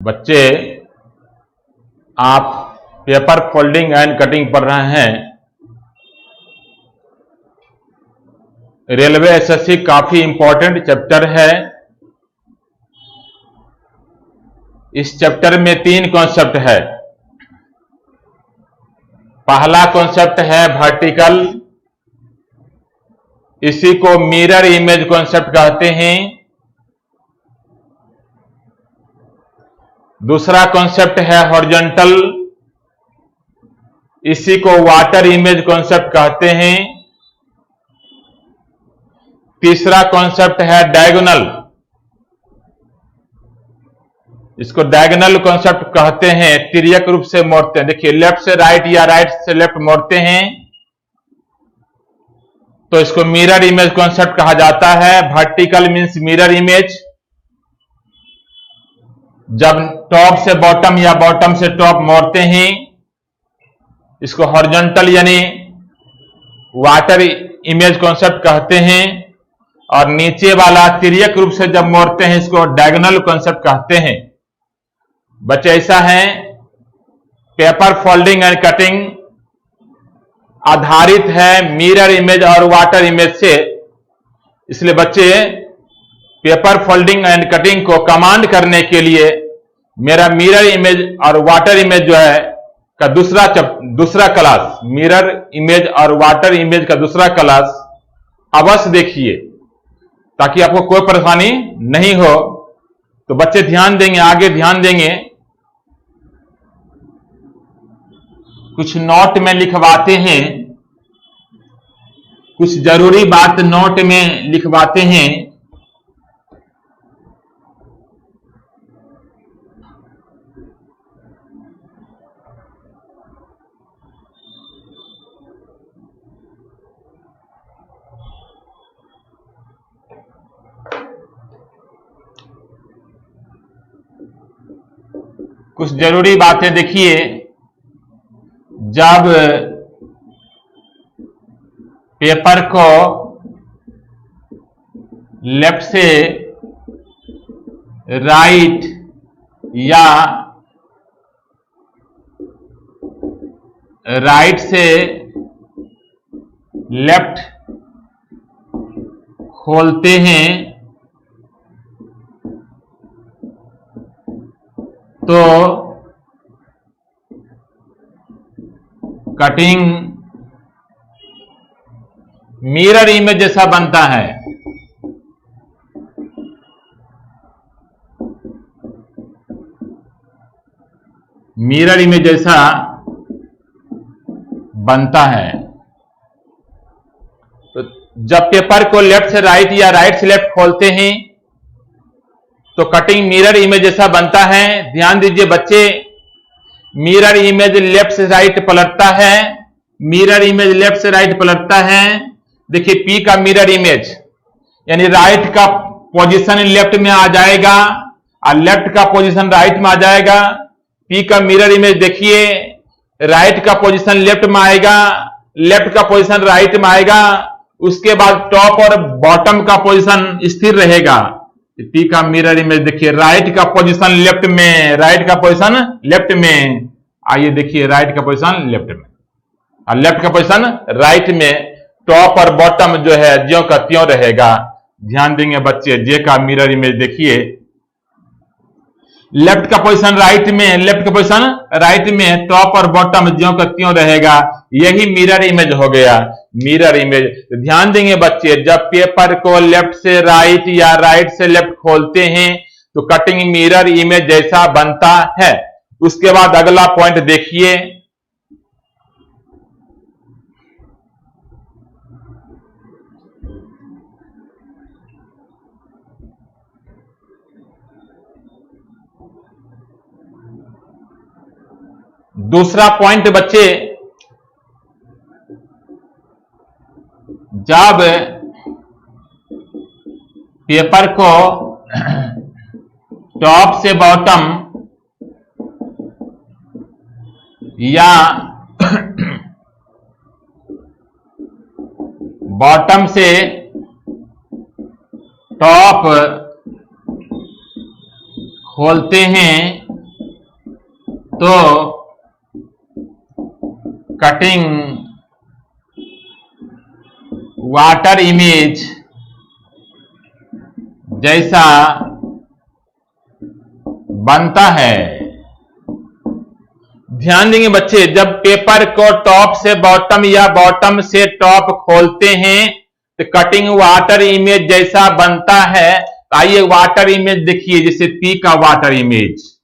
बच्चे, आप paper folding and cutting पढ़ रहे हैं। रेलवे एसएससी काफी इंपॉर्टेंट चैप्टर है। इस चैप्टर में 3 कॉन्सेप्ट है। पहला कॉन्सेप्ट है वर्टिकल, इसी को मिरर इमेज कॉन्सेप्ट कहते हैं। दूसरा कॉन्सेप्ट है हॉरिजॉन्टल, इसी को वाटर इमेज कॉन्सेप्ट कहते हैं। तीसरा कॉन्सेप्ट है डायगोनल, इसको डायगोनल कॉन्सेप्ट कहते हैं। तिर्यक रूप से मोड़ते हैं। देखिए, लेफ्ट से राइट या राइट से लेफ्ट मोड़ते हैं तो इसको मिरर इमेज कॉन्सेप्ट कहा जाता है। Vertical means mirror image. जब टॉप से बॉटम या बॉटम से टॉप मोड़ते हैं इसको हॉरिजॉन्टल यानी वाटर इमेज कॉन्सेप्ट कहते हैं। और नीचे वाला तिर्यक रूप से जब मोड़ते हैं इसको डायगोनल कॉन्सेप्ट कहते हैं। बच्चे, ऐसा है, पेपर फोल्डिंग एंड कटिंग आधारित है मिरर इमेज और वाटर इमेज से। इसलिए बच्चे, पेपर फोल्डिंग एंड कटिंग को कमांड करने के लिए मेरा मिरर इमेज और वाटर इमेज जो है का दूसरा क्लास, मिरर इमेज और वाटर इमेज का दूसरा क्लास अवश्य देखिए ताकि आपको कोई परेशानी नहीं हो। तो बच्चे ध्यान देंगे, आगे ध्यान देंगे। कुछ नोट में लिखवाते हैं, कुछ जरूरी बात नोट में लिखवाते हैं। कुछ जरूरी बातें देखिए। जब पेपर को लेफ्ट से राइट या राइट से लेफ्ट खोलते हैं तो कटिंग मिरर इमेज जैसा बनता है। मिरर इमेज जैसा बनता है। तो जब पेपर को लेफ्ट से राइट या राइट से लेफ्ट खोलते हैं तो कटिंग मिरर इमेज जैसा बनता है। ध्यान दीजिए बच्चे, मिरर इमेज लेफ्ट से राइट पलटता है। मिरर इमेज लेफ्ट से राइट पलटता है। देखिए, पी का मिरर इमेज यानी राइट का पोजीशन लेफ्ट में आ जाएगा और लेफ्ट का पोजीशन राइट में आ जाएगा। पी का मिरर इमेज देखिए, राइट का पोजीशन लेफ्ट में आएगा, लेफ्ट का पोजीशन राइट में आएगा, उसके बाद टॉप और बॉटम का पोजीशन स्थिर रहेगा। पी का मिरर इमेज देखिए, राइट का पोजीशन लेफ्ट में, राइट का पोजीशन लेफ्ट में। आइए देखिए, राइट का पोजीशन लेफ्ट में और लेफ्ट का पोजीशन राइट में। टॉप और बॉटम जो है ज्यों का त्यों रहेगा। ध्यान देंगे बच्चे, जे का मिरर इमेज देखिए, लेफ्ट का पोजीशन राइट में, लेफ्ट का पोजीशन राइट में, टॉप और बॉटम ज्यों का त्यों रहेगा। यही मिरर इमेज हो गया, मिरर इमेज। ध्यान देंगे बच्चे, जब पेपर को लेफ्ट से राइट या राइट से लेफ्ट खोलते हैं तो कटिंग मिरर इमेज जैसा बनता है। उसके बाद अगला पॉइंट देखिए, दूसरा पॉइंट बच्चे, जब पेपर को टॉप से बॉटम या बॉटम से टॉप खोलते हैं तो कटिंग वाटर इमेज जैसा बनता है। ध्यान देंगे बच्चे, जब पेपर को टॉप से बॉटम या बॉटम से टॉप खोलते हैं तो कटिंग वाटर इमेज जैसा बनता है। तो आइए वाटर इमेज देखिए, जैसे पी का वाटर इमेज।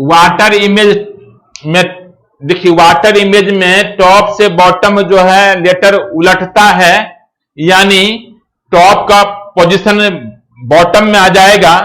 वाटर इमेज में देखिए, वाटर इमेज में टॉप से बॉटम जो है लेटर उलटता है, यानी टॉप का पोजीशन बॉटम में आ जाएगा,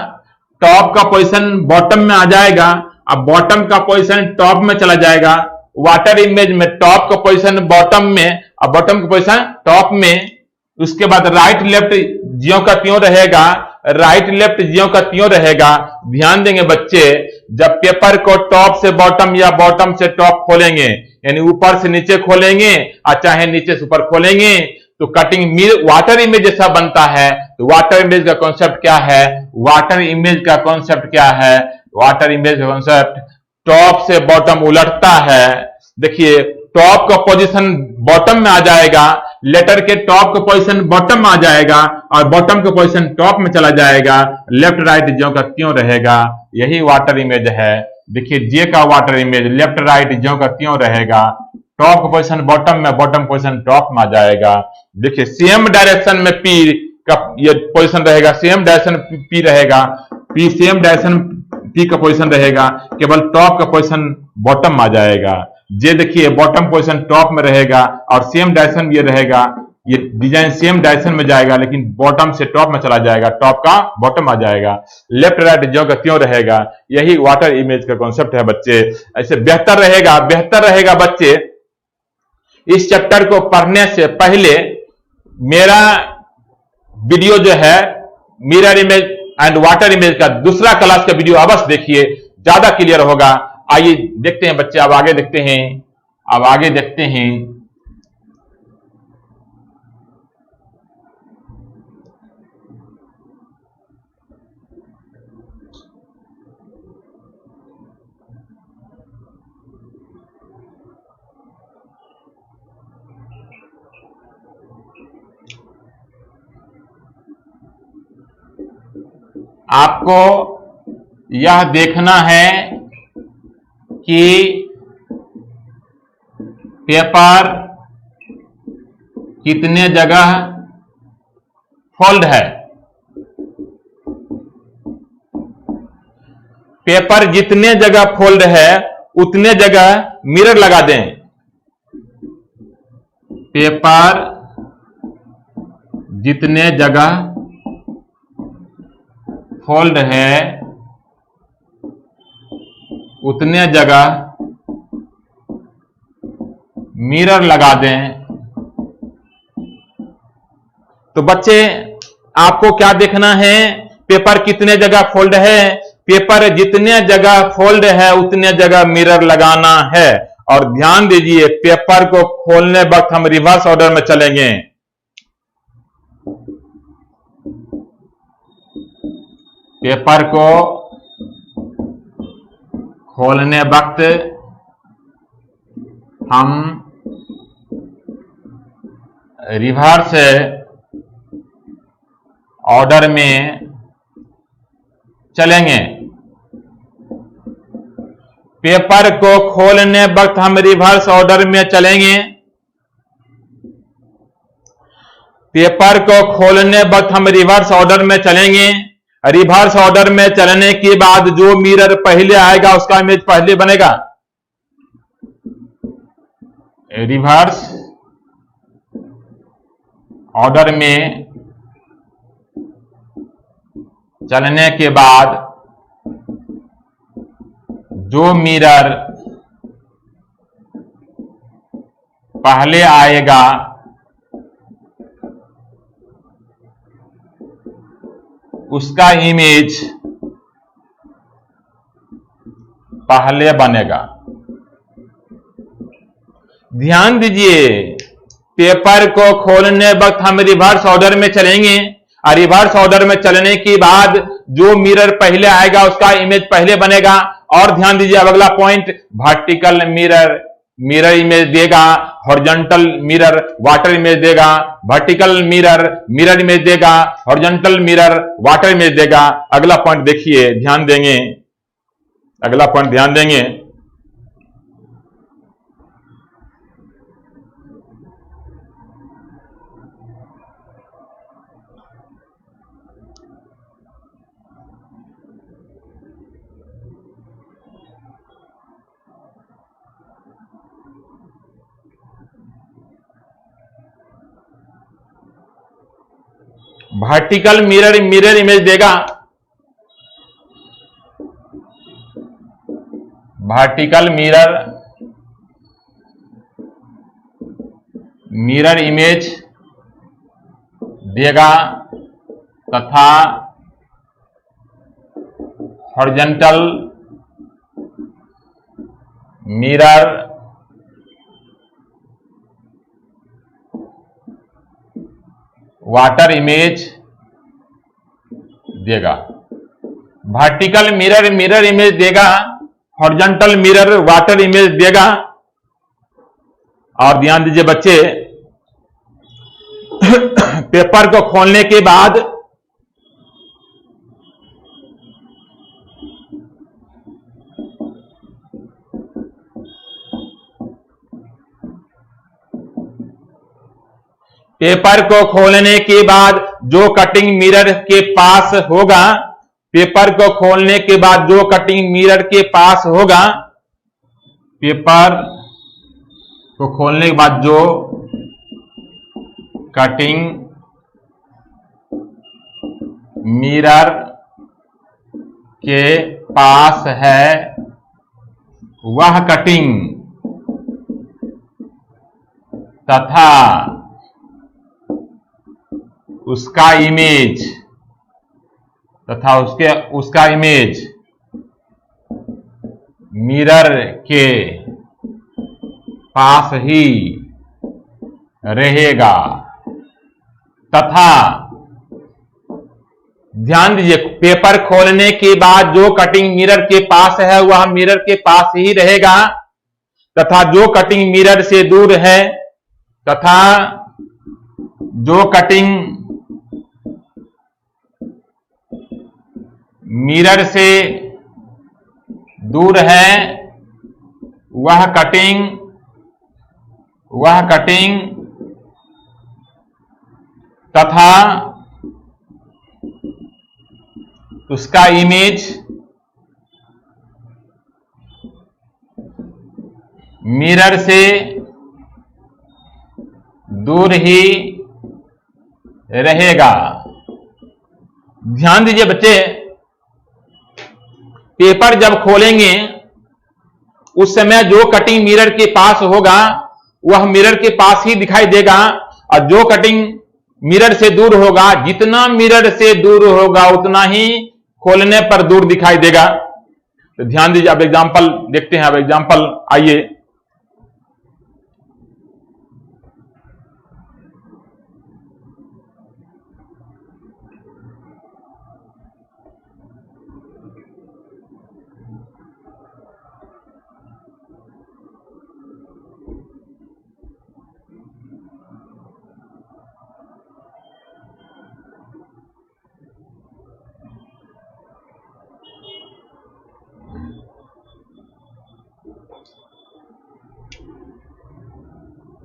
टॉप का पोजीशन बॉटम में आ जाएगा, अब बॉटम का पोजीशन टॉप में चला जाएगा। वाटर इमेज में टॉप का पोजीशन बॉटम में और बॉटम का पोजीशन टॉप में। उसके बाद राइट लेफ्ट ज्यों का त्यों रहेगा, राइट लेफ्ट ज्यों का त्यों रहेगा। ध्यान देंगे बच्चे, जब पेपर को टॉप से बॉटम या बॉटम से टॉप खोलेंगे, यानी ऊपर से नीचे खोलेंगे और चाहे नीचे से ऊपर खोलेंगे, तो कटिंग वाटर इमेज जैसा बनता है। तो वाटर इमेज का कॉन्सेप्ट क्या है? वाटर इमेज का कॉन्सेप्ट क्या है? वाटर इमेज का कॉन्सेप्ट टॉप से बॉटम उलटता है। देखिए, टॉप का पोजीशन बॉटम में आ जाएगा, लेटर के टॉप का पोजीशन बॉटम में आ जाएगा और बॉटम का पोजीशन टॉप में चला जाएगा। लेफ्ट राइट ज्यों का त्यों रहेगा, यही वाटर इमेज है। देखिए, जे का वाटर इमेज लेफ्ट राइट ज्यों का त्यों रहेगा, टॉप का पोजीशन बॉटम में, बॉटम पोजीशन टॉप में आ जाएगा। देखिए, सेम डायरेक्शन में पी का ये पोजीशन रहेगा, सेम डायरेक्शन पी रहेगा, पी सेम डायरेक्शन पी का पोजीशन रहेगा, केवल टॉप का पोजीशन बॉटम में आ जाएगा। जे देखिए, बॉटम पोजीशन टॉप में रहेगा और सेम डायरेक्शन ये रहेगा, ये डिजाइन सेम डायरेक्शन में जाएगा, लेकिन बॉटम से टॉप में चला जाएगा, टॉप का बॉटम आ जाएगा। लेफ्ट राइट ज्यों का त्यों रहेगा, यही वाटर इमेज का कॉन्सेप्ट है बच्चे। ऐसे बेहतर रहेगा बच्चे, इस चैप्टर को पढ़ने से पहले मेरा वीडियो जो है mirror image and water image का दूसरा क्लास का वीडियो अवश्य देखिए, ज्यादा क्लियर होगा। आइए देखते हैं बच्चे, अब आगे देखते हैं। आपको यह देखना है कि पेपर कितने जगह फोल्ड है। पेपर जितने जगह फोल्ड है उतने जगह मिरर लगा दें। पेपर जितने जगह फोल्ड है उतने जगह मिरर लगा दें। तो बच्चे, आपको क्या देखना है? पेपर कितने जगह फोल्ड है, पेपर जितने जगह फोल्ड है उतने जगह मिरर लगाना है। और ध्यान दीजिए, पेपर को खोलने वक्त हम रिवर्स ऑर्डर में चलेंगे। पेपर को खोलने वक्त हम रिवर्स ऑर्डर में चलेंगे। पेपर को खोलने वक्त हम रिवर्स ऑर्डर में चलेंगे। पेपर को खोलने वक्त हम रिवर्स ऑर्डर में चलेंगे। रिवर्स ऑर्डर में चलने के बाद जो मिरर पहले आएगा उसका इमेज पहले बनेगा। रिवर्स ऑर्डर में चलने के बाद जो मिरर पहले आएगा उसका इमेज पहले बनेगा। ध्यान दीजिए, पेपर को खोलने वक्त हम रिवर्स ऑर्डर में चलेंगे रिवर्स ऑर्डर में चलने के बाद जो मिरर पहले आएगा उसका इमेज पहले बनेगा। और ध्यान दीजिए अब अगला point, vertical mirror mirror image देगा, हॉरिजॉन्टल मिरर वाटर इमेज देगा, वर्टिकल मिरर मिरर इमेज देगा, हॉरिजॉन्टल मिरर वाटर इमेज देगा। अगला पॉइंट देखिए, ध्यान देंगे, अगला पॉइंट ध्यान देंगे। वर्टिकल मिरर मिरर इमेज देगा, वर्टिकल मिरर मिरर इमेज देगा तथा हॉरिजॉन्टल मिरर वाटर इमेज देगा। वर्टिकल मिरर मिरर इमेज देगा, हॉरिजॉन्टल मिरर वाटर इमेज देगा। और ध्यान दीजिए बच्चे, पेपर को खोलने के बाद पेपर को खोलने के बाद जो कटिंग मिरर के पास होगा, पेपर को खोलने के बाद जो कटिंग मिरर के पास होगा, पेपर को खोलने के बाद जो कटिंग मिरर के पास है वह कटिंग तथा उसका इमेज उसका इमेज मिरर के पास ही रहेगा तथा ध्यान दीजिए, पेपर खोलने के बाद जो कटिंग मिरर के पास है वह मिरर के पास ही रहेगा तथा जो कटिंग मिरर से दूर है तथा जो कटिंग मिरर से दूर है वह कटिंग तथा उसका इमेज मिरर से दूर ही रहेगा। ध्यान दीजिए बच्चे, पेपर जब खोलेंगे उस समय जो कटिंग मिरर के पास होगा वह मिरर के पास ही दिखाई देगा और जो कटिंग मिरर से दूर होगा, जितना मिरर से दूर होगा उतना ही खोलने पर दूर दिखाई देगा। तो ध्यान दीजिए, अब एग्जांपल देखते हैं। अब एग्जांपल आइए,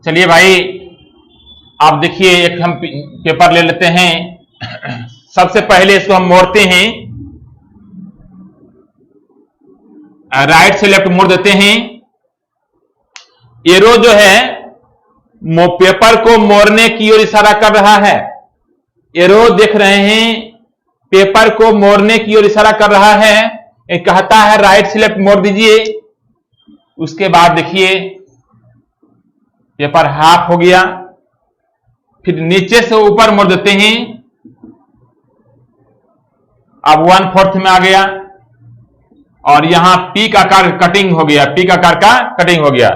चलिए भाई, आप देखिए, एक हम पेपर ले लेते हैं। सबसे पहले इसको हम मोड़ते हैं, राइट से लेफ्ट मोड़ देते हैं। एरो जो है पेपर को मोड़ने की ओर इशारा कर रहा है। एरो देख रहे हैं, पेपर को मोड़ने की ओर इशारा कर रहा है। एक कहता है राइट से लेफ्ट मोड़ दीजिए। उसके बाद देखिए पेपर हाफ हो गया, फिर नीचे से ऊपर मोड़ देते हैं। अब 1/4 में आ गया और यहां पी का आकार कटिंग हो गया, पी का आकार का कटिंग हो गया।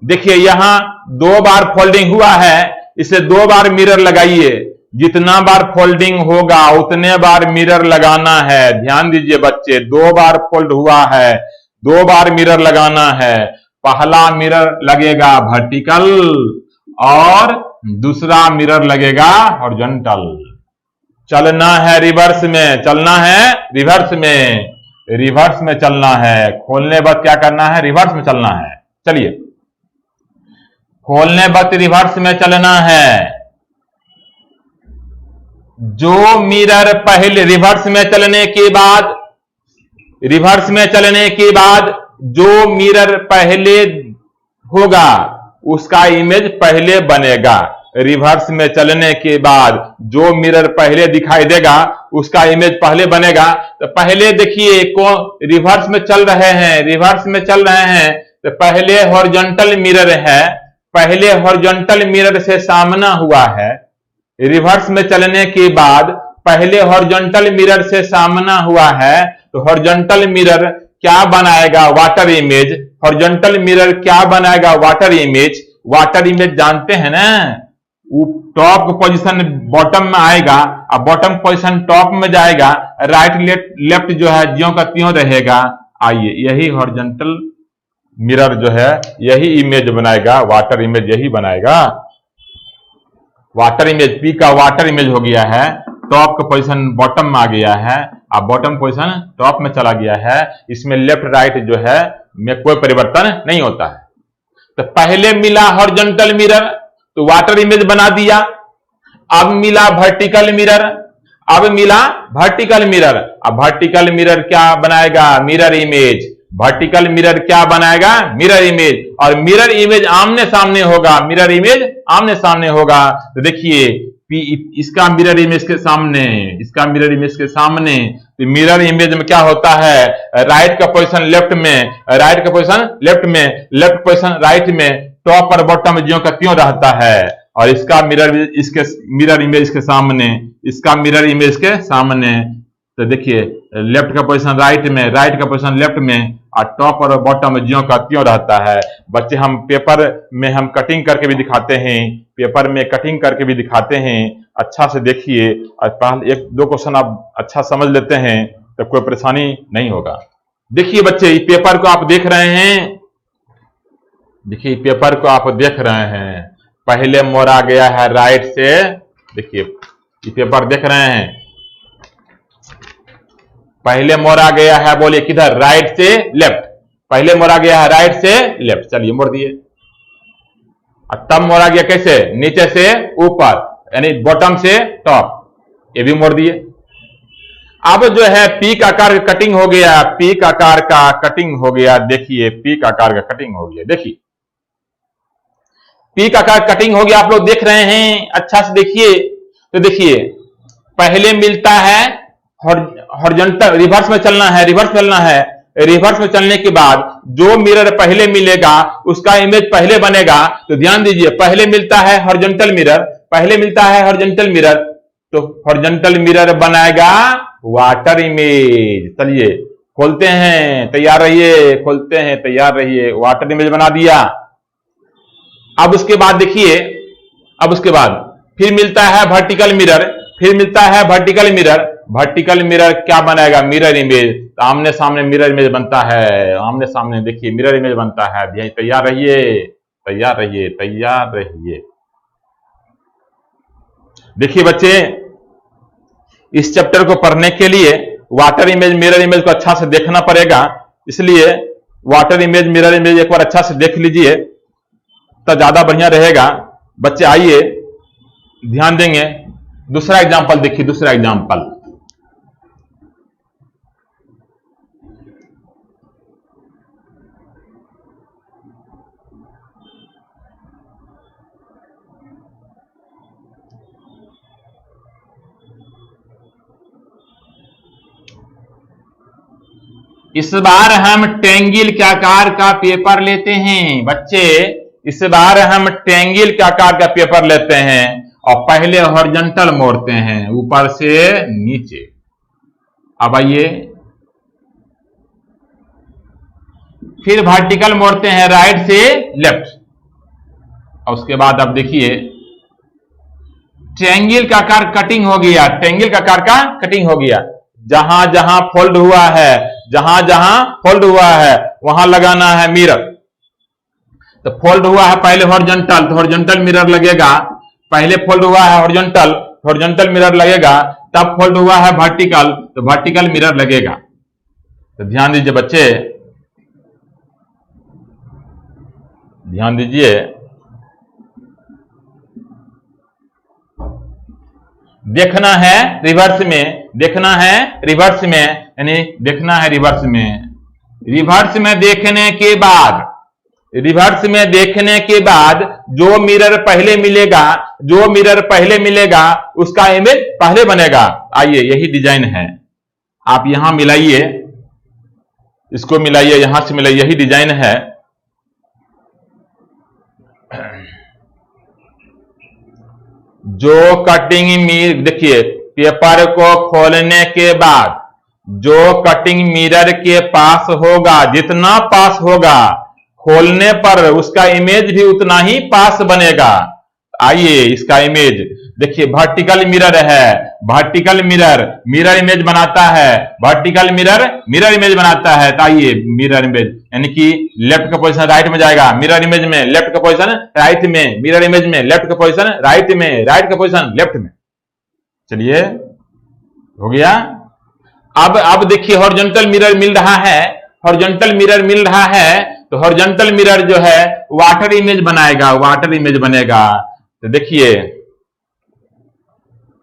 देखिए यहां 2 बार फोल्डिंग हुआ है, इसे 2 बार मिरर लगाइए जितना बार फोल्डिंग होगा उतने बार मिरर लगाना है। ध्यान दीजिए बच्चे, 2 बार फोल्ड हुआ है, 2 बार मिरर लगाना है। पहला मिरर लगेगा वर्टिकल और दूसरा मिरर लगेगा हॉरिजॉन्टल। चलना है रिवर्स में, चलना है रिवर्स में, रिवर्स में चलना है। खोलने वक्त क्या करना है? रिवर्स में चलना है। चलिए, खोलने वक्त रिवर्स में चलना है। जो मिरर पहले रिवर्स में चलने के बाद, रिवर्स में चलने के बाद जो मिरर पहले होगा उसका इमेज पहले बनेगा। रिवर्स में चलने के बाद जो मिरर पहले दिखाई देगा उसका इमेज पहले बनेगा। तो पहले देखिए, कौन रिवर्स में चल रहे हैं, रिवर्स में चल रहे हैं, तो पहले हॉरिजॉन्टल मिरर है, पहले हॉरिजॉन्टल मिरर से सामना हुआ है। रिवर्स में चलने के बाद पहले हॉरिजॉन्टल मिरर से सामना हुआ है, तो हॉरिजॉन्टल मिरर क्या बनाएगा? Water image. हॉरिजॉन्टल मिरर क्या बनाएगा? Water image. वाटर इमेज जानते हैं ना, टॉप पोजीशन बॉटम में आएगा और बॉटम पोजीशन टॉप में जाएगा, राइट लेफ्ट जो है ज्यों का त्यों रहेगा। आइए, यही हॉरिजॉन्टल मिरर जो है यही इमेज बनाएगा, वाटर इमेज यही बनाएगा। वाटर इमेज, पी का वाटर इमेज हो गया है, टॉप का पोजीशन बॉटम में आ गया है और बॉटम पोजीशन टॉप में चला गया है। इसमें लेफ्ट राइट जो है में कोई परिवर्तन नहीं होता है। तो पहले मिला हॉरिजॉन्टल मिरर तो वाटर इमेज बना दिया, अब मिला वर्टिकल मिरर, अब मिला वर्टिकल मिरर। अब वर्टिकल मिरर क्या बनाएगा? Mirror image. वर्टिकल मिरर क्या बनाएगा? Mirror image. और मिरर इमेज आमने सामने होगा, मिरर इमेज आमने सामने होगा। तो देखिए, इसका मिरर इमेज के सामने, इसका मिरर इमेज के सामने, तो मिरर इमेज में क्या होता है? राइट का पोजीशन लेफ्ट में, राइट का पोजीशन लेफ्ट में, लेफ्ट पोजीशन राइट में, टॉप और बॉटम ज्यों का त्यों रहता है। और इसका मिरर, इसके मिरर इमेज के सामने, इसका मिरर इमेज के सामने। तो देखिए, लेफ्ट का पोजीशन राइट में, राइट का पोजीशन लेफ्ट में, और टॉप और बॉटम ज्यों का त्यों रहता है। बच्चे, हम पेपर में हम कटिंग करके भी दिखाते हैं, पेपर में कटिंग करके भी दिखाते हैं। अच्छा से देखिए, और 1-2 क्वेश्चन आप अच्छा समझ लेते हैं तो कोई परेशानी नहीं होगा। देखिए बच्चे, पेपर को आप देख रहे हैं, देखिए पेपर को आप देख रहे हैं, पहले मोड़ा गया है राइट से। देखिए, ये पेपर देख रहे हैं, पहले मोड़ा गया है, बोलिए किधर? राइट से लेफ्ट। पहले मोड़ा गया है राइट से लेफ्ट, चलिए मोड़ दिए। और तब मोड़ा गया कैसे? नीचे से ऊपर, यानी बॉटम से टॉप, ये भी मोड़ दिए। अब जो है पीक आकार का कटिंग हो गया, पीक आकार का कटिंग हो गया। देखिए, पीक आकार का कटिंग हो गया। देखिए, पीक आकार कटिंग हो गया, आप लोग देख रहे हैं, अच्छा से देखिए। तो देखिए, पहले मिलता है हॉरिजॉन्टल, रिवर्स में चलना है, रिवर्स चलना है। रिवर्स में चलने के बाद जो मिरर पहले मिलेगा उसका इमेज पहले बनेगा। तो ध्यान दीजिए, पहले मिलता है हॉरिजॉन्टल मिरर, पहले मिलता है हॉरिजॉन्टल मिरर, तो हॉरिजॉन्टल मिरर बनाएगा वाटर इमेज। चलिए खोलते हैं, तैयार रहिए, खोलते हैं, तैयार रहिए। वाटर इमेज बना दिया। अब उसके बाद देखिए, अब उसके बाद फिर मिलता है वर्टिकल मिरर, फिर मिलता है वर्टिकल मिरर। वर्टिकल मिरर क्या बनाएगा? Mirror image. तो आमने सामने मिरर इमेज बनता है, आमने सामने देखिए मिरर इमेज बनता है। तैयार रहिए, तैयार रहिए, तैयार रहिए। देखिए बच्चे, इस चैप्टर को पढ़ने के लिए वाटर इमेज मिरर इमेज को अच्छा से देखना पड़ेगा, इसलिए वाटर इमेज मिरर इमेज एक बार अच्छा से देख लीजिए तो ज्यादा बढ़िया रहेगा। बच्चे आइए ध्यान देंगे। दूसरा एग्जांपल देखिए, दूसरा एग्जांपल। इस बार हम ट्रायंगल के आकार का पेपर लेते हैं। बच्चे, इस बार हम ट्रायंगल के आकार का पेपर लेते हैं और पहले हॉरिजॉन्टल मोड़ते हैं, ऊपर से नीचे। अब आइए, फिर वर्टिकल मोड़ते हैं राइट से लेफ्ट। और उसके बाद अब देखिए, ट्रायंगल का आकार कटिंग हो गया, ट्रायंगल का आकार का कटिंग हो गया। जहां जहां फोल्ड हुआ है, जहां जहां फोल्ड हुआ है वहां लगाना है मिरर। तो फोल्ड हुआ है पहले हॉरिजॉन्टल, तो हॉरिजॉन्टल मिरर लगेगा। पहले फोल्ड हुआ है हॉरिजॉन्टल, हॉरिजॉन्टल मिरर लगेगा। तब फोल्ड हुआ है वर्टिकल, तो वर्टिकल मिरर लगेगा। तो ध्यान दीजिए बच्चे, ध्यान दीजिए। देखना है रिवर्स में, देखना है रिवर्स में, यानी देखना है रिवर्स में। रिवर्स में देखने के बाद, रिवर्स में देखने के बाद जो मिरर पहले मिलेगा, जो मिरर पहले मिलेगा उसका इमेज पहले बनेगा। आइए यही डिजाइन है, आप यहां मिलाइए, इसको मिलाइए, यहां से मिलाइए, यही डिजाइन है। जो कटिंग मिरर, देखिए पेपर को खोलने के बाद जो कटिंग मिरर के पास होगा, जितना पास होगा खोलने पर उसका इमेज भी उतना ही पास बनेगा। आइए इसका इमेज देखिए, वर्टिकल मिरर है, वर्टिकल मिरर मिरर इमेज बनाता है, वर्टिकल मिरर मिरर इमेज बनाता है। तो आइए मिरर इमेज, यानी कि लेफ्ट का पोजीशन राइट में जाएगा, मिरर इमेज में लेफ्ट का पोजीशन राइट में, मिरर इमेज में लेफ्ट का पोजीशन राइट में, राइट का पोजीशन लेफ्ट में। चलिए हो गया। अब देखिए हॉरिजॉन्टल मिरर मिल रहा है, हॉरिजॉन्टल मिरर मिल रहा है, तो हॉरिजॉन्टल मिरर जो है वाटर इमेज बनाएगा, वाटर इमेज बनेगा। तो देखिए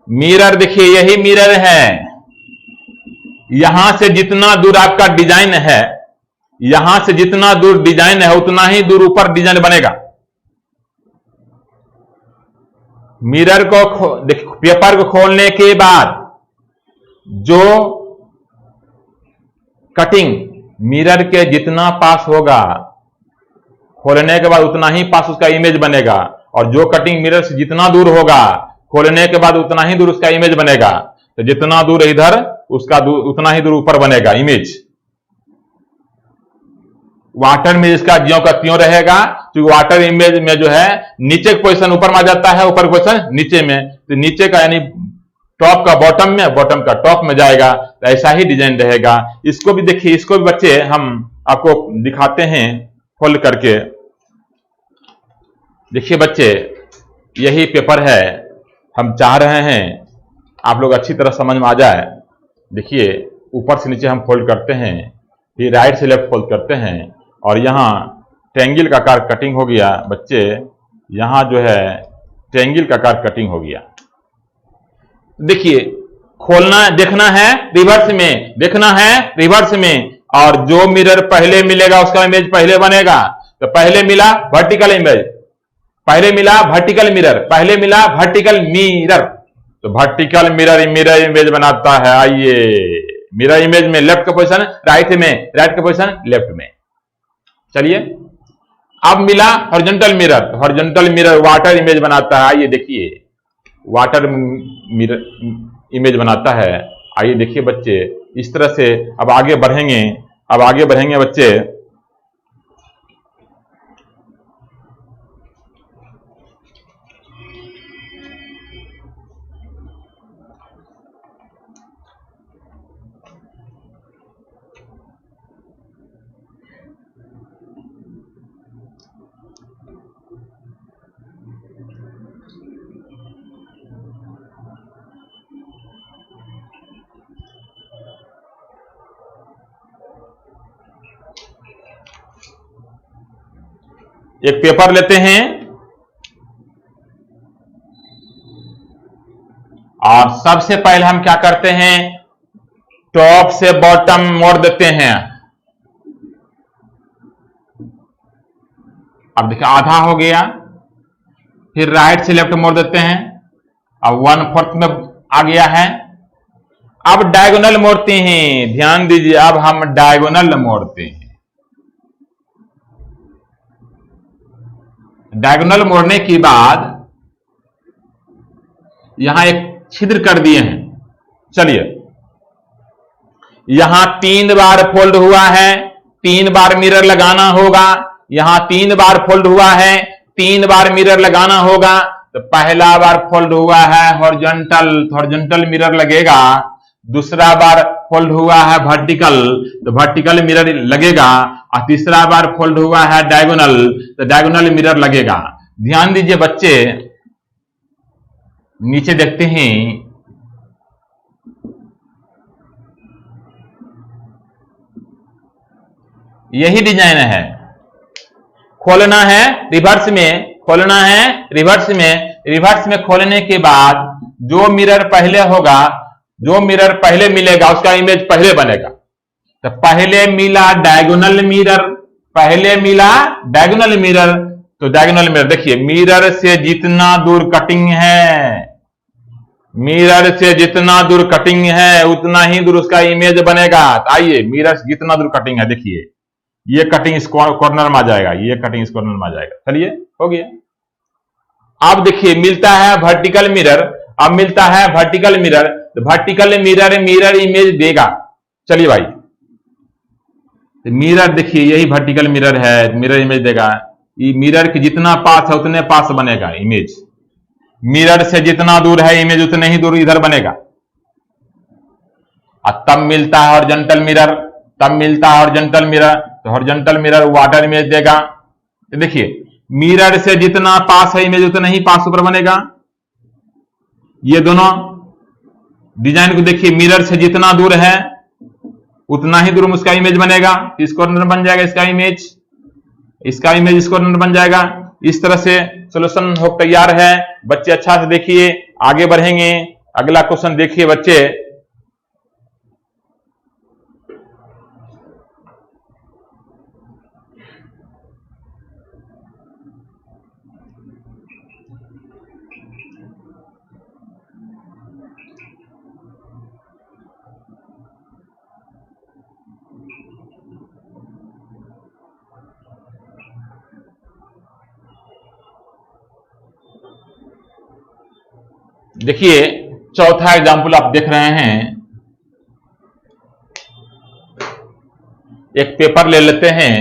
मिरर, देखिए यही मिरर है। यहां से जितना दूर आपका डिजाइन है, यहां से जितना दूर डिजाइन है उतना ही दूर ऊपर डिजाइन बनेगा। मिरर को देखिए, पेपर को खोलने के बाद जो कटिंग मिरर के जितना पास होगा, खोलने के बाद उतना ही पास उसका इमेज बनेगा। और जो कटिंग मिरर से जितना दूर होगा, खोलने के बाद उतना ही दूर उसका इमेज बनेगा। तो जितना दूर इधर, उसका उतना ही दूर ऊपर बनेगा इमेज। वाटर में इसका ज्यों का त्यों रहेगा, क्योंकि वाटर इमेज में जो है नीचे का पोजीशन ऊपर में आ जाता है, ऊपर पोजीशन नीचे में। तो नीचे का यानी टॉप का बॉटम में, बॉटम का टॉप में जाएगा। तो ऐसा ही डिजाइन रहेगा। इसको भी देखिए, इसको भी बच्चे हम आपको दिखाते हैं फोल्ड करके। देखिए बच्चे, यही पेपर है, हम चाह रहे हैं आप लोग अच्छी तरह समझ में आ जाए। देखिए ऊपर से नीचे हम फोल्ड करते हैं, फिर राइट से लेफ्ट फोल्ड करते हैं, और यहाँ ट्रायंगल का आकार कटिंग हो गया बच्चे, यहाँ जो है ट्रायंगल का आकार कटिंग हो गया। देखिए खोलना, देखना है रिवर्स में, देखना है रिवर्स में, और जो मिरर पहले मिलेगा उसका इमेज पहले बनेगा। तो पहले मिला वर्टिकल इमेज, पहले मिला वर्टिकल मिरर, पहले मिला वर्टिकल मिरर, तो वर्टिकल मिरर मिरर इमेज बनाता है। आइए मिरर इमेज में लेफ्ट का पोजीशन राइट में, राइट का पोजीशन लेफ्ट में। चलिए अब मिला horizontal mirror, horizontal mirror water image बनाता है। आइए देखिए वाटर मिरर इमेज बनाता है। आइए देखिए बच्चे, इस तरह से अब आगे बढ़ेंगे, अब आगे बढ़ेंगे बच्चे। एक पेपर लेते हैं और सबसे पहले हम क्या करते हैं, टॉप से बॉटम मोड़ देते हैं। अब देखिए आधा हो गया, फिर राइट से लेफ्ट मोड़ देते हैं, अब 1/4 में आ गया है। अब डायगोनल मोड़ते हैं, ध्यान दीजिए, अब हम डायगोनल मोड़ते हैं। डायगोनल मोड़ने के बाद यहां एक छिद्र कर दिए हैं। चलिए यहां 3 बार फोल्ड हुआ है, 3 बार मिरर लगाना होगा। यहां 3 बार फोल्ड हुआ है, 3 बार मिरर लगाना होगा। तो पहला बार फोल्ड हुआ है हॉरिजॉन्टल मिरर लगेगा, दूसरा बार फोल्ड हुआ है वर्टिकल तो वर्टिकल मिरर लगेगा, और तीसरा बार फोल्ड हुआ है डायगोनल तो डायगोनल मिरर लगेगा। ध्यान दीजिए बच्चे, नीचे देखते हैं, यही डिजाइन है। खोलना है रिवर्स में, खोलना है रिवर्स में, रिवर्स में खोलने के बाद जो मिरर पहले होगा, जो मिरर पहले मिलेगा उसका इमेज पहले बनेगा। तो पहले मिला डायगोनल मिरर, पहले मिला डायगोनल मिरर, तो डायगोनल मिरर देखिए मिरर से जितना दूर कटिंग है, मिरर से जितना दूर कटिंग है उतना ही दूर उसका इमेज बनेगा। तो आइए मिरर से जितना दूर कटिंग है, देखिए ये कटिंग इस कॉर्नर में आ जाएगा, ये कटिंग इस कॉर्नर में आ जाएगा। चलिए हो गया। अब देखिए मिलता है वर्टिकल मिरर, अब मिलता है वर्टिकल मिरर, तो वर्टिकल मिरर मिरर इमेज देगा। चलिए भाई, तो मिरर देखिए यही वर्टिकल मिरर है, मिरर इमेज देगा। ये मिरर के जितना पास है उतने पास बनेगा इमेज, मिरर से जितना दूर है इमेज उतने ही दूर इधर बनेगा। और तब मिलता है हॉरिजॉन्टल मिरर, तब मिलता है हॉरिजॉन्टल मिरर, तो हॉरिजॉन्टल मिरर वाटर इमेज देगा। तो देखिए मिरर से जितना पास है इमेज उतना ही पास ऊपर बनेगा। ये दोनों डिजाइन को देखिए, मिरर से जितना दूर है उतना ही दूर उसका इमेज बनेगा। इस कॉर्नर बन जाएगा इसका इमेज, इसका इमेज इस कॉर्नर बन जाएगा। इस तरह से सॉल्यूशन हो तैयार है। बच्चे अच्छा से देखिए, आगे बढ़ेंगे। अगला क्वेश्चन देखिए बच्चे, देखिए चौथा एग्जाम्पल आप देख रहे हैं। एक पेपर ले लेते हैं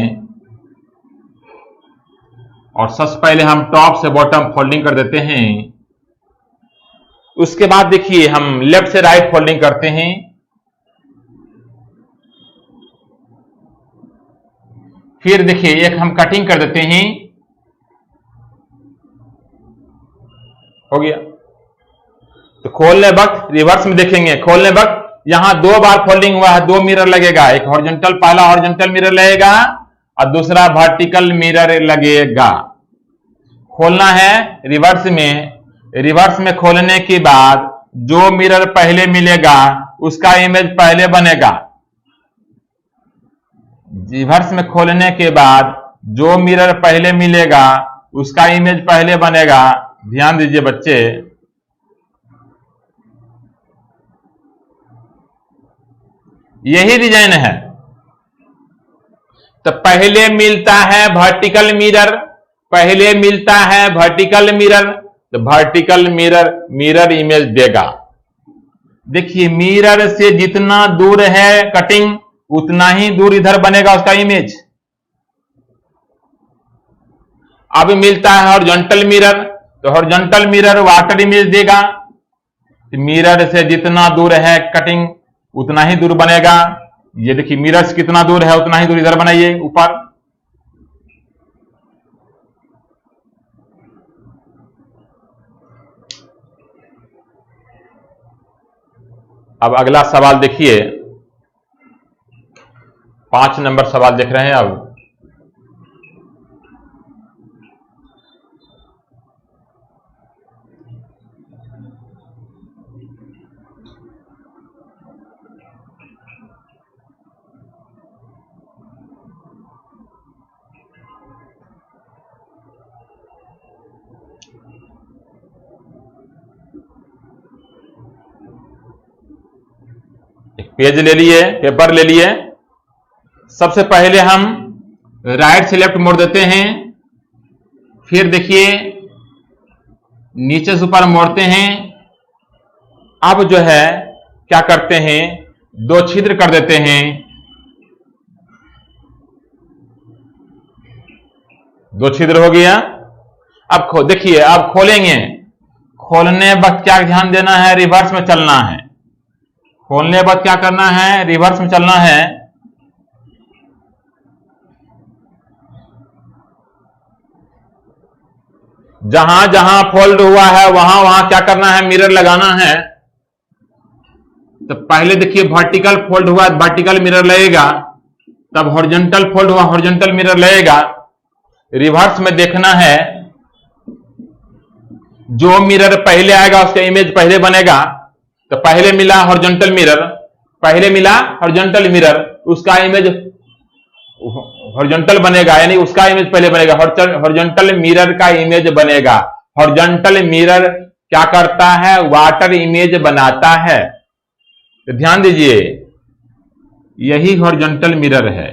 और सबसे पहले हम टॉप से बॉटम फोल्डिंग कर देते हैं। उसके बाद देखिए हम लेफ्ट से राइट फोल्डिंग करते हैं। फिर देखिए एक हम कटिंग कर देते हैं, हो गया। तो खोलने वक्त रिवर्स में देखेंगे, खोलने वक्त यहां 2 बार फोल्डिंग हुआ है, 2 मिरर लगेगा, एक हॉरिजॉन्टल, पहला हॉरिजॉन्टल मिरर लगेगा और दूसरा वर्टिकल मिरर लगेगा। खोलना है रिवर्स में, रिवर्स में खोलने के बाद जो मिरर पहले मिलेगा उसका इमेज पहले बनेगा। रिवर्स में खोलने के बाद जो मिरर पहले मिलेगा उसका इमेज पहले बनेगा। ध्यान दीजिए बच्चे, यही डिजाइन है। तो पहले मिलता है वर्टिकल मिरर, पहले मिलता है वर्टिकल मिरर, तो वर्टिकल मिरर मिरर इमेज देगा। देखिए मिरर से जितना दूर है कटिंग उतना ही दूर इधर बनेगा उसका इमेज। अब मिलता है हॉरिजॉन्टल मिरर, तो हॉरिजॉन्टल मिरर वाटर इमेज देगा। मिरर से जितना दूर है कटिंग उतना ही दूर बनेगा। ये देखिए मिरर से कितना दूर है उतना ही दूर इधर बनाइए ऊपर। अब अगला सवाल देखिए, 5 नंबर सवाल देख रहे हैं। अब एक पेज ले लिए, पेपर ले लिए। सबसे पहले हम राइट से लेफ्ट मोड़ देते हैं, फिर देखिए नीचे से ऊपर मोड़ते हैं। अब जो है क्या करते हैं, 2 छिद्र कर देते हैं, 2 छिद्र हो गया। अब देखिए अब खोलेंगे खोलने वक्त क्या ध्यान देना है, रिवर्स में चलना है। खोलने वक्त क्या करना है, रिवर्स में चलना है। जहां जहां फोल्ड हुआ है वहां वहां क्या करना है, मिरर लगाना है। तो पहले देखिए वर्टिकल फोल्ड हुआ, वर्टिकल मिरर लगेगा, तब हॉरिजॉन्टल फोल्ड हुआ, हॉरिजॉन्टल मिरर लगेगा। रिवर्स में देखना है, जो मिरर पहले आएगा उसका इमेज पहले बनेगा। तो पहले मिला हॉरिजॉन्टल मिरर, पहले मिला हॉरिजॉन्टल मिरर, उसका इमेज हॉरिजॉन्टल बनेगा, यानी उसका इमेज पहले बनेगा, हॉरिजॉन्टल मिरर का इमेज बनेगा। हॉरिजॉन्टल मिरर क्या करता है, वाटर इमेज बनाता है। तो ध्यान दीजिए, यही हॉरिजॉन्टल मिरर है।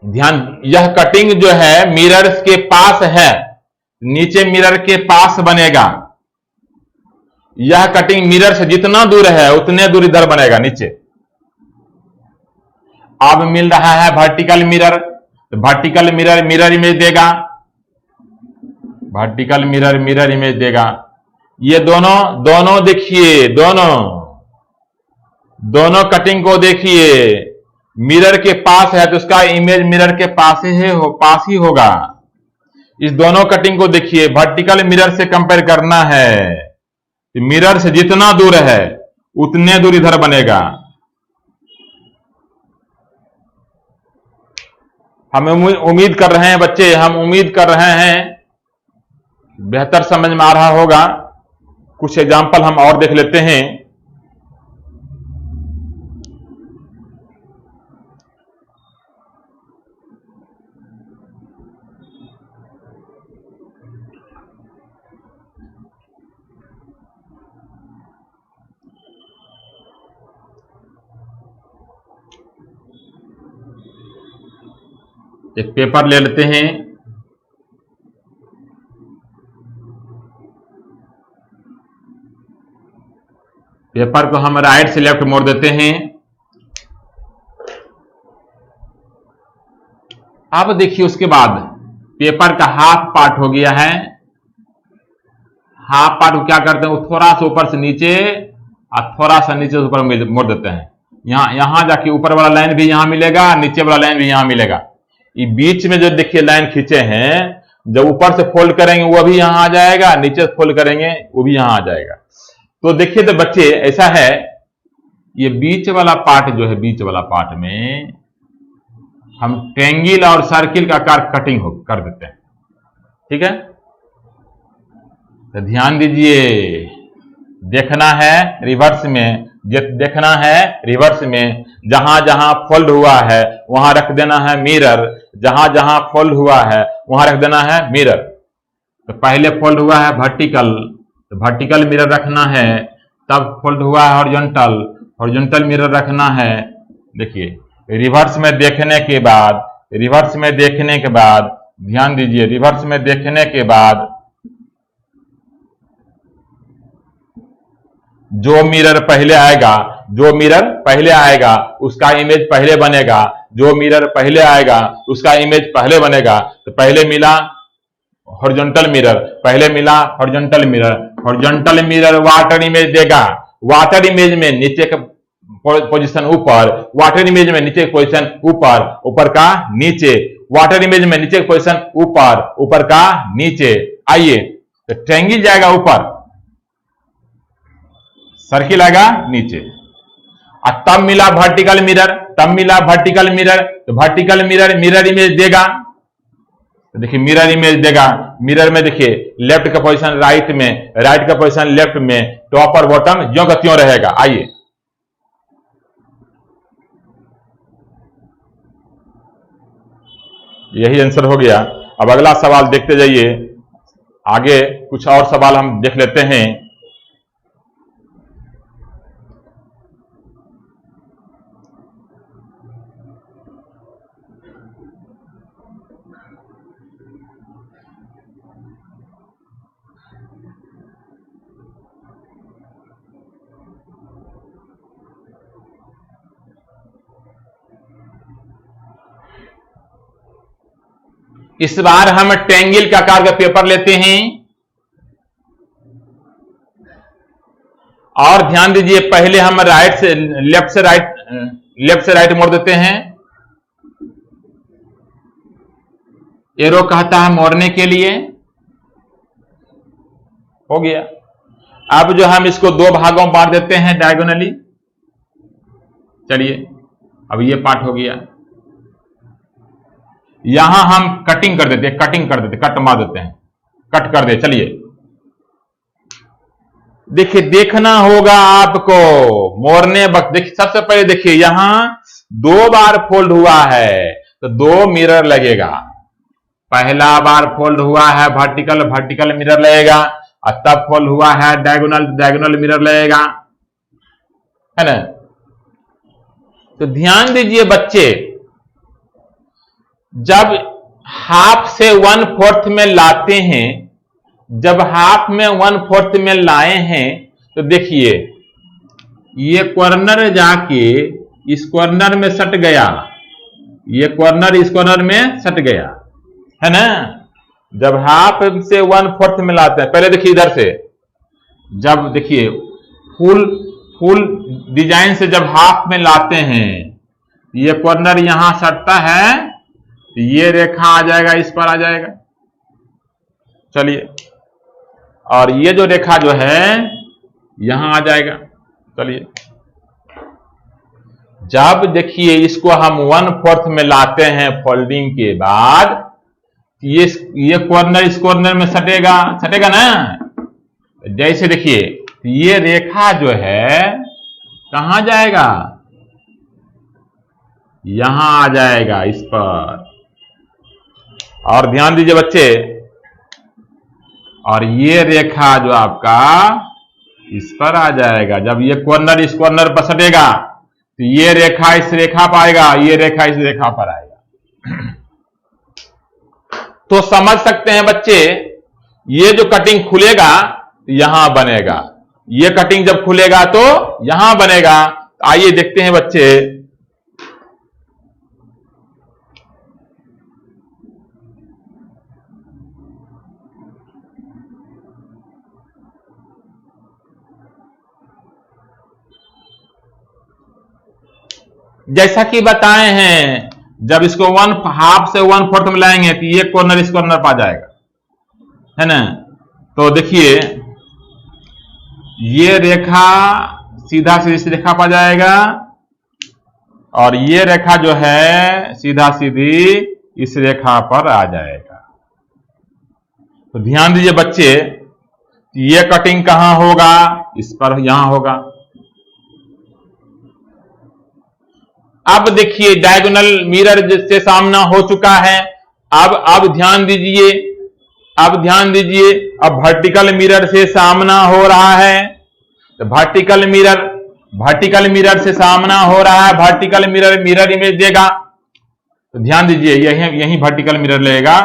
ध्यान, यह कटिंग जो है मिरर के पास है, नीचे मिरर के पास बनेगा। यह कटिंग मिरर से जितना दूर है उतने दूर इधर बनेगा, नीचे। अब मिल रहा है वर्टिकल मिरर, तो वर्टिकल मिरर मिरर इमेज देगा, वर्टिकल मिरर मिरर इमेज देगा। ये दोनों दोनों देखिए, दोनों कटिंग को देखिए, मिरर के पास है तो उसका इमेज मिरर के पास ही होगा। इस दोनों कटिंग को देखिए, वर्टिकल मिरर से कंपेयर करना है। मिरर से जितना दूर है उतने दूर इधर बनेगा। हम उम्मीद कर रहे हैं बच्चे, हम उम्मीद कर रहे हैं बेहतर समझ में आ रहा होगा। कुछ एग्जाम्पल हम और देख लेते हैं। एक पेपर ले लेते हैं, पेपर को हम राइट से लेफ्ट मोड़ देते हैं। अब देखिए, उसके बाद पेपर का हाफ पार्ट हो गया है। हाफ पार्ट को क्या करते हैं, वो थोड़ा सा ऊपर से नीचे और थोड़ा सा नीचे से ऊपर मोड़ देते हैं। यहां जाके ऊपर वाला लाइन भी यहां मिलेगा, नीचे वाला लाइन भी यहां मिलेगा। ये बीच में जो देखिए लाइन खींचे हैं, जब ऊपर से फोल्ड करेंगे वो भी यहां आ जाएगा, नीचे से फोल्ड करेंगे वो भी यहां आ जाएगा। तो देखिए तो बच्चे, ऐसा है, ये बीच वाला पार्ट जो है, बीच वाला पार्ट में हम ट्रेंगल और सर्किल का आकार कटिंग कर देते हैं। ठीक है, तो ध्यान दीजिए, देखना है रिवर्स में, देखना है रिवर्स में। जहां जहां फोल्ड हुआ है वहां रख देना है मिरर, जहां जहां फोल्ड हुआ है वहां रख देना है मिरर। तो पहले फोल्ड हुआ है वर्टिकल, तो वर्टिकल मिरर रखना है, तब फोल्ड हुआ है हॉरिजॉन्टल, हॉरिजॉन्टल मिरर रखना है। देखिए, रिवर्स में देखने के बाद, रिवर्स में देखने के बाद, ध्यान दीजिए, रिवर्स में देखने के बाद जो मिरर पहले आएगा, जो मिरर पहले आएगा उसका इमेज पहले बनेगा, जो मिरर पहले आएगा उसका इमेज पहले बनेगा। तो पहले मिला हॉरिजॉन्टल मिरर, पहले मिला horizontal mirror, horizontal mirror water image देगा, वाटर इमेज में नीचे का पोजीशन ऊपर, वाटर इमेज में नीचे पोजीशन ऊपर, ऊपर का नीचे, वाटर इमेज में नीचे पोजीशन ऊपर, ऊपर का नीचे। आइए, तो ट्रायंगल जाएगा ऊपर, सर्किल आएगा नीचे। और तब मिला वर्टिकल मिरर, तब मिला वर्टिकल मिरर, तो वर्टिकल मिरर मिरर इमेज देगा। तो देखिए मिरर इमेज देगा, मिरर में देखिए लेफ्ट का पोजीशन राइट में, राइट का पोजीशन लेफ्ट में, टॉप और बॉटम ज्यों का त्यों रहेगा। आइए, यही आंसर हो गया। अब अगला सवाल देखते जाइए, आगे कुछ और सवाल हम देख लेते हैं। इस बार हम ट्रायंगल के आकार का पेपर लेते हैं और ध्यान दीजिए, पहले हम लेफ्ट से राइट मोड़ देते हैं। एरो कहता है मोड़ने के लिए। हो गया। अब जो हम इसको दो भागों में बांट देते हैं डायगोनली। चलिए, अब ये पार्ट हो गया। यहां हम कटिंग कर देते हैं, कट मार देते हैं, कट कर दे। चलिए देखिए, देखना होगा आपको मोड़ने वक्त। देखिए, सबसे पहले देखिए, यहां दो बार फोल्ड हुआ है तो दो मिरर लगेगा। पहला बार फोल्ड हुआ है वर्टिकल मिरर लगेगा, और तब फोल्ड हुआ है डायगोनल मिरर लगेगा, है ना। तो ध्यान दीजिए बच्चे, जब हाफ से 1/4 में लाते हैं, जब हाफ में 1/4 में लाए हैं, तो देखिए ये कॉर्नर जाके इस कॉर्नर में सट गया, ये कॉर्नर इस कॉर्नर में सट गया, है ना। जब हाफ से 1/4 में लाते हैं, पहले देखिए इधर से, जब देखिए फुल डिजाइन से जब हाफ में लाते हैं, ये कॉर्नर यहां सटता है, ये रेखा आ जाएगा, इस पर आ जाएगा। चलिए, और ये जो रेखा जो है यहां आ जाएगा। चलिए, जब देखिए इसको हम 1/4 में लाते हैं फोल्डिंग के बाद, ये कॉर्नर इस कॉर्नर में सटेगा ना। जैसे देखिए, ये रेखा जो है कहां जाएगा, यहां आ जाएगा, इस पर। और ध्यान दीजिए बच्चे, और ये रेखा जो आपका इस पर आ जाएगा। जब ये कॉर्नर इस कॉर्नर पर सटेगा तो ये रेखा इस रेखा पर आएगा, ये रेखा इस रेखा पर आएगा। तो समझ सकते हैं बच्चे, ये जो कटिंग खुलेगा यहां बनेगा, ये कटिंग जब खुलेगा तो यहां बनेगा। आइए देखते हैं बच्चे, जैसा कि बताए हैं, जब इसको हाफ से 1/4 में लाएंगे तो ये कॉर्नर इस कॉर्नर पर आ जाएगा, है ना। तो देखिए, ये रेखा सीधा से इस रेखा पर जाएगा, और ये रेखा जो है सीधा सीधी इस रेखा पर आ जाएगा। तो ध्यान दीजिए बच्चे, ये कटिंग कहां होगा, इस पर, यहां होगा। अब देखिए, डायगोनल मिरर से सामना हो चुका है। अब ध्यान दीजिए, अब वर्टिकल मिरर से सामना हो रहा है। तो वर्टिकल मिरर से सामना हो रहा है, वर्टिकल मिरर इमेज देगा। तो ध्यान दीजिए, यही वर्टिकल मिरर लेगा।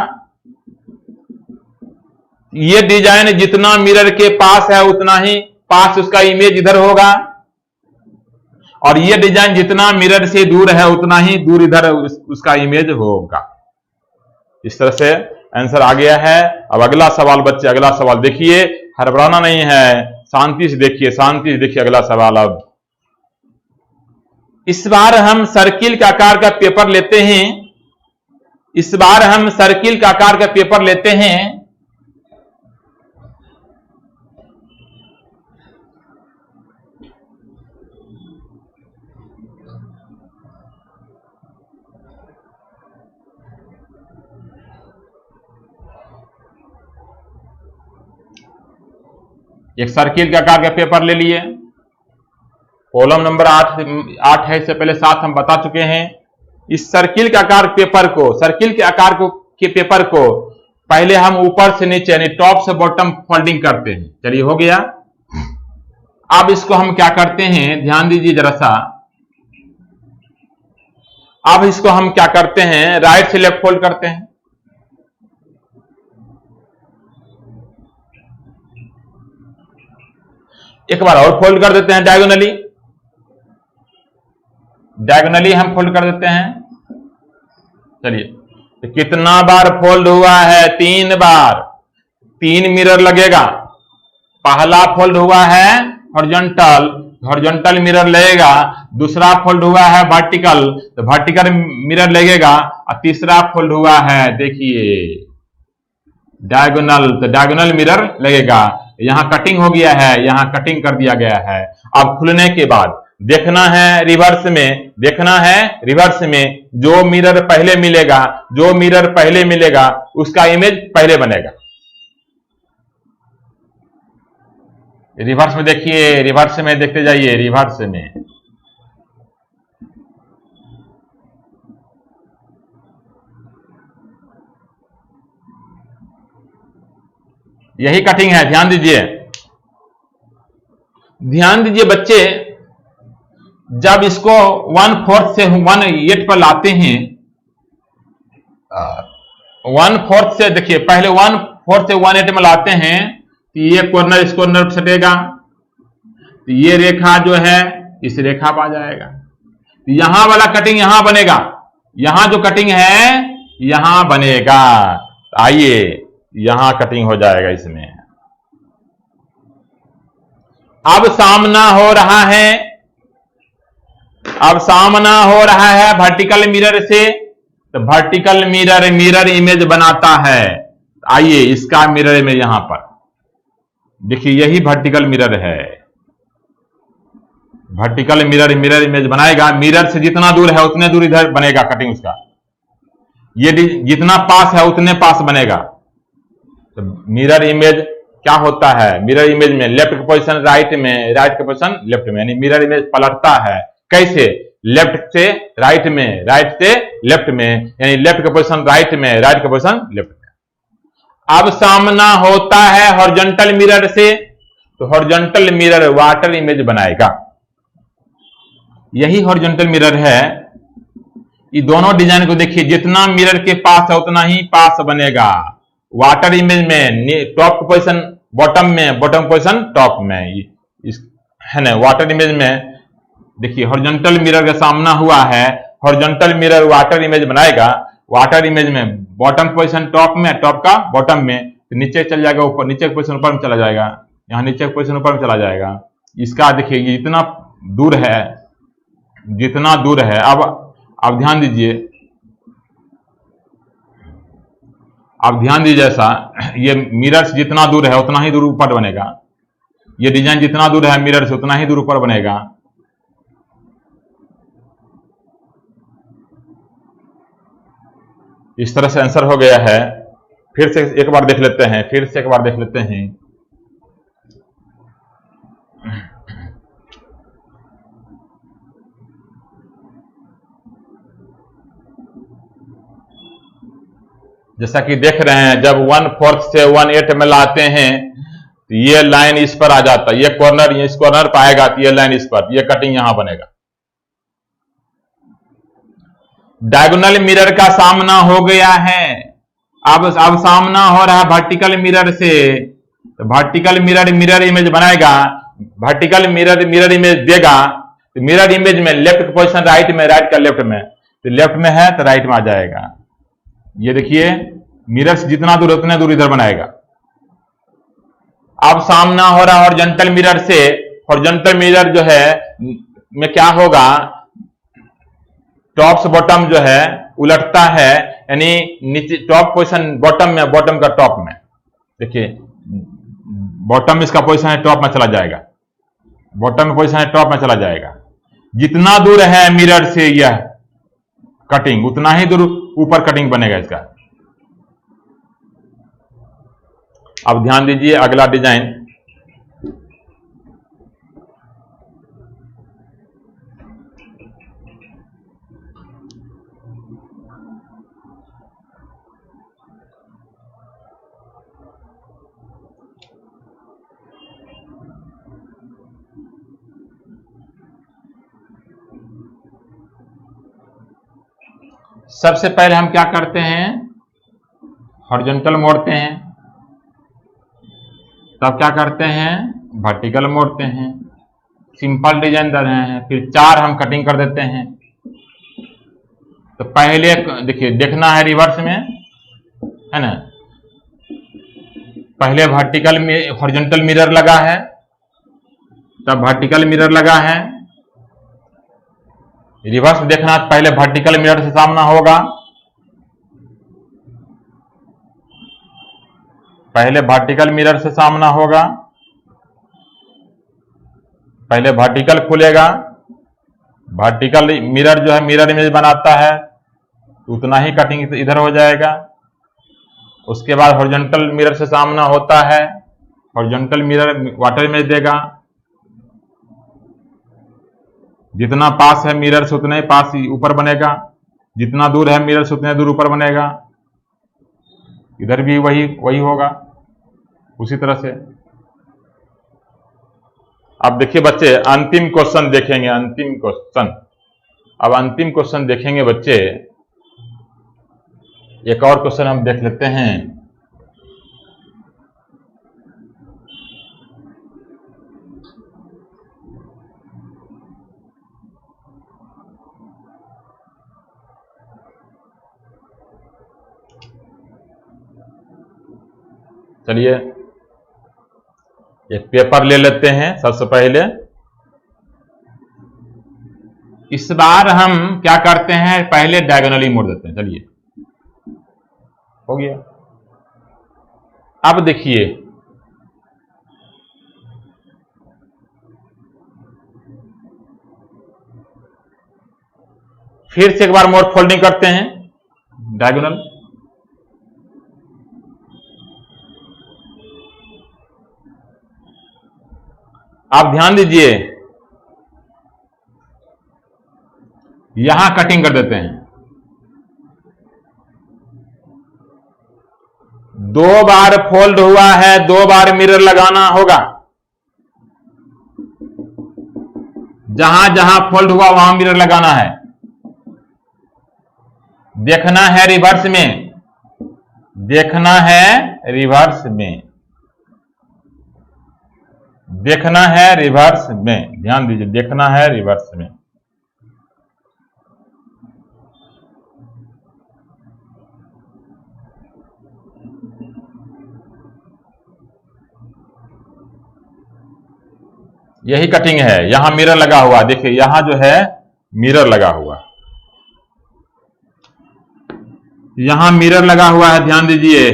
ये डिजाइन जितना मिरर के पास है उतना ही पास उसका इमेज इधर होगा, और ये डिजाइन जितना मिरर से दूर है उतना ही दूर इधर उसका इमेज होगा। इस तरह से आंसर आ गया है। अब अगला सवाल बच्चे, अगला सवाल देखिए, हड़बड़ाना नहीं है, शांति से देखिए अगला सवाल। अब इस बार हम सर्किल के आकार का पेपर लेते हैं, एक सर्किल के आकार का पेपर ले लिए। कॉलम नंबर 8 है, इससे पहले 7 हम बता चुके हैं। इस सर्किल के आकार के पेपर को पहले हम ऊपर से नीचे यानी टॉप से बॉटम फोल्डिंग करते हैं। चलिए, हो गया। अब इसको हम क्या करते हैं, ध्यान दीजिए जरा सा। अब इसको हम क्या करते हैं, राइट से लेफ्ट फोल्ड करते हैं। एक बार और फोल्ड कर देते हैं, डायगोनली हम फोल्ड कर देते हैं। चलिए, तो कितना बार फोल्ड हुआ है? 3 बार। 3 मिरर लगेगा। पहला फोल्ड हुआ है हॉरिजॉन्टल, हॉरिजॉन्टल मिरर लगेगा। दूसरा फोल्ड हुआ है वर्टिकल, तो वर्टिकल मिरर लगेगा। और तीसरा फोल्ड हुआ है, देखिए, डायगोनल, तो डायगोनल मिरर लगेगा। यहां कटिंग हो गया है, यहां कटिंग कर दिया गया है। अब खुलने के बाद देखना है रिवर्स में, देखना है रिवर्स में, जो मिरर पहले मिलेगा, जो मिरर पहले मिलेगा उसका इमेज पहले बनेगा। रिवर्स में देखिए, रिवर्स में देखते जाइए, रिवर्स में। यही कटिंग है, ध्यान दीजिए। ध्यान दीजिए बच्चे, जब इसको 1/4 से 1/8 पर लाते हैं, 1/4 से, देखिए, पहले 1/4 से 1/8 में लाते हैं, तो ये कॉर्नर इस कॉर्नर पर सटेगा, तो ये रेखा जो है इस रेखा पर आ जाएगा। तो यहां वाला कटिंग यहां बनेगा, यहां जो कटिंग है यहां बनेगा। आइए, यहां कटिंग हो जाएगा इसमें। अब सामना हो रहा है, अब सामना हो रहा है वर्टिकल मिरर से, तो वर्टिकल मिरर मिरर इमेज बनाता है। आइए, इसका मिरर इमेज यहां पर देखिए, यही वर्टिकल मिरर है। वर्टिकल मिरर मिरर इमेज बनाएगा। मिरर से जितना दूर है उतने दूर इधर बनेगा कटिंग उसका। ये जितना पास है उतने पास बनेगा। तो मिरर इमेज क्या होता है? मिरर इमेज में लेफ्ट की पोजीशन राइट में, राइट की पोजीशन लेफ्ट में, यानी मिरर इमेज पलटता है। कैसे? लेफ्ट से राइट में, राइट से लेफ्ट में, यानी लेफ्ट की पोजीशन राइट में, राइट की पोजीशन लेफ्ट में। अब सामना होता है हॉरिजॉन्टल मिरर से, तो हॉरिजॉन्टल मिरर वाटर इमेज बनाएगा। यही हॉरिजॉन्टल मिरर है। ये दोनों डिजाइन को देखिए, जितना मिरर के पास है उतना ही पास बनेगा। वाटर इमेज में टॉप पोजीशन बॉटम में, बॉटम पोजीशन टॉप में, है ना। वाटर इमेज में देखिए, हॉरिजॉन्टल मिरर का सामना हुआ है, हॉरिजॉन्टल मिरर वाटर इमेज बनाएगा। वाटर इमेज में बॉटम पोजीशन टॉप में, टॉप का बॉटम में, तो नीचे चल जाएगा ऊपर, नीचे पोजीशन ऊपर में चला जाएगा, यहां नीचे पोजीशन ऊपर में चला जाएगा। इसका देखिए, ये इतना दूर है, जितना दूर है। अब ध्यान दीजिए, अब ध्यान दीजिए, ऐसा ये मिरर से जितना दूर है उतना ही दूर ऊपर बनेगा। ये डिजाइन जितना दूर है मिरर से उतना ही दूर ऊपर बनेगा। इस तरह से आंसर हो गया है। फिर से एक बार देख लेते हैं, फिर से एक बार देख लेते हैं। जैसा कि देख रहे हैं, जब 1/4 से 1/8 में लाते हैं तो ये लाइन इस पर आ जाता है, ये कॉर्नर इस कॉर्नर पर आएगा, तो ये लाइन इस पर, ये कटिंग यहां बनेगा। डायगोनल मिरर का सामना हो गया है। अब सामना हो रहा है वर्टिकल मिरर से, तो वर्टिकल मिरर मिरर इमेज बनाएगा। वर्टिकल मिरर मिरर इमेज देगा, तो मिरर इमेज में लेफ्ट की पोजीशन राइट में, राइट का लेफ्ट में, तो लेफ्ट में है तो राइट में आ जाएगा। ये देखिए, मिरर से जितना दूर उतने दूर इधर बनाएगा। अब सामना हो रहा है हॉरिजॉन्टल मिरर से। हॉरिजॉन्टल मिरर जो है में क्या होगा, टॉप से बॉटम जो है उलटता है, यानी नीचे टॉप पोजीशन बॉटम में, बॉटम का टॉप में। देखिए, बॉटम इसका पोजीशन है टॉप में चला जाएगा, बॉटम में पोजीशन है टॉप में चला जाएगा। जितना दूर है मिरर से यह कटिंग, उतना ही दूर ऊपर कटिंग बनेगा इसका। अब ध्यान दीजिए, अगला डिजाइन। सबसे पहले हम क्या करते हैं, हॉरिजॉन्टल मोड़ते हैं, तब क्या करते हैं, वर्टिकल मोड़ते हैं। सिंपल डिजाइन दे रहे हैं। फिर 4 हम कटिंग कर देते हैं। तो पहले देखिए देखना है रिवर्स में, है ना। पहले वर्टिकल में हॉरिजॉन्टल मिरर लगा है, तब वर्टिकल मिरर लगा है। रिवर्स देखना, पहले वर्टिकल मिरर से सामना होगा, पहले वर्टिकल मिरर से सामना होगा, पहले वर्टिकल खुलेगा। वर्टिकल मिरर जो है मिरर इमेज बनाता है, उतना ही कटिंग इधर हो जाएगा। उसके बाद हॉरिजॉन्टल मिरर से सामना होता है, हॉरिजॉन्टल मिरर वाटर इमेज देगा। जितना पास है मिरर से उतना ही पास ऊपर बनेगा, जितना दूर है मिरर से उतना दूर ऊपर बनेगा। इधर भी वही होगा उसी तरह से। अब देखिए बच्चे, अंतिम क्वेश्चन देखेंगे, अंतिम क्वेश्चन। अब अंतिम क्वेश्चन देखेंगे बच्चे, एक और क्वेश्चन हम देख लेते हैं। चलिए एक पेपर ले लेते हैं सबसे पहले। इस बार हम क्या करते हैं, पहले डायगोनली मोड़ देते हैं। चलिए हो गया। अब देखिए फिर से एक बार मोड़ फोल्डिंग करते हैं डायगोनल। आप ध्यान दीजिए, यहां कटिंग कर देते हैं। 2 बार फोल्ड हुआ है, 2 बार मिरर लगाना होगा। जहां जहां फोल्ड हुआ वहां मिरर लगाना है। देखना है रिवर्स में, देखना है रिवर्स में, देखना है रिवर्स में। ध्यान दीजिए, देखना है रिवर्स में। यही कटिंग है। यहां मिरर लगा हुआ, देखिए यहां जो है मिरर लगा हुआ, यहां मिरर लगा हुआ है। ध्यान दीजिए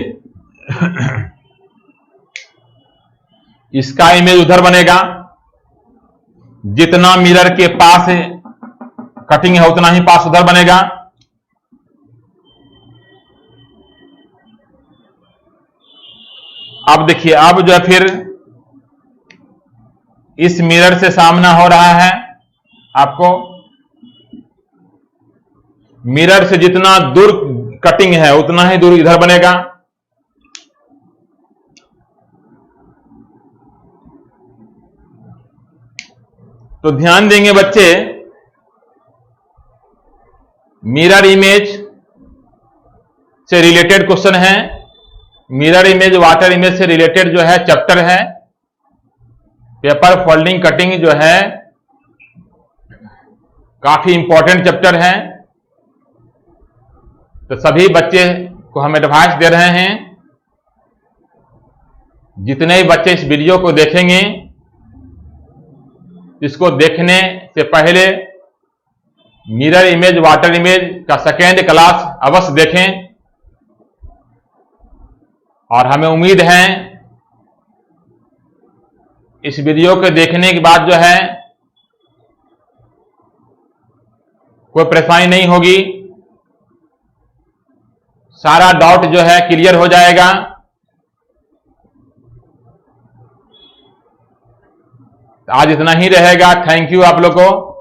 इसका इमेज उधर बनेगा। जितना मिरर के पास कटिंग है उतना ही पास उधर बनेगा। अब देखिए, अब जो है फिर इस मिरर से सामना हो रहा है। आपको मिरर से जितना दूर कटिंग है उतना ही दूर इधर बनेगा। तो ध्यान देंगे बच्चे, मिरर इमेज से रिलेटेड क्वेश्चन है। मिरर इमेज वाटर इमेज से रिलेटेड जो है चैप्टर है। पेपर फोल्डिंग कटिंग जो है काफी इंपॉर्टेंट चैप्टर है। तो सभी बच्चे को हम एडवाइस दे रहे हैं, जितने ही बच्चे इस वीडियो को देखेंगे, इसको देखने से पहले मिरर इमेज वाटर इमेज का सेकेंड क्लास अवश्य देखें। और हमें उम्मीद है इस वीडियो को देखने के बाद जो है कोई परेशानी नहीं होगी, सारा डाउट जो है क्लियर हो जाएगा। आज इतना ही रहेगा। थैंक यू आप लोग को।